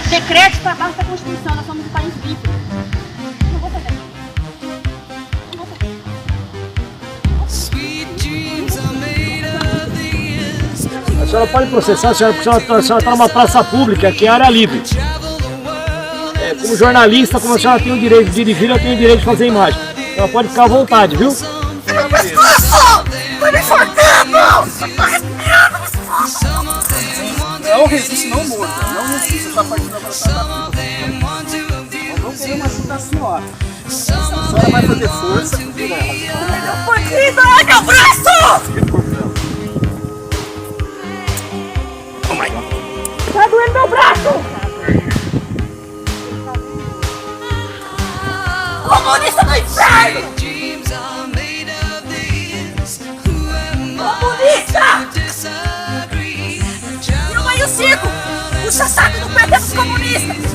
decretos para baixo da Constituição. Nós somos um país livre. Não vou fazer. Não vou fazer. A senhora pode processar, a senhora está numa praça pública, que é área livre. Como jornalista, como a senhora tem o direito de dirigir, eu tenho o direito de fazer imagem. Ela pode ficar à vontade, viu? Meu pescoço! Vai me enforcar, não! Tá arrepiando o pescoço! Não resiste, não morda. Não resiste essa parte da batalha. Vamos querer machucar a senhora. A senhora vai fazer força. Meu bandido! Ai, meu braço! Oh my God. Tá doendo meu braço! Comunista do inferno! Comunista! Filma aí o circo! Puxa saco do PT dos comunistas!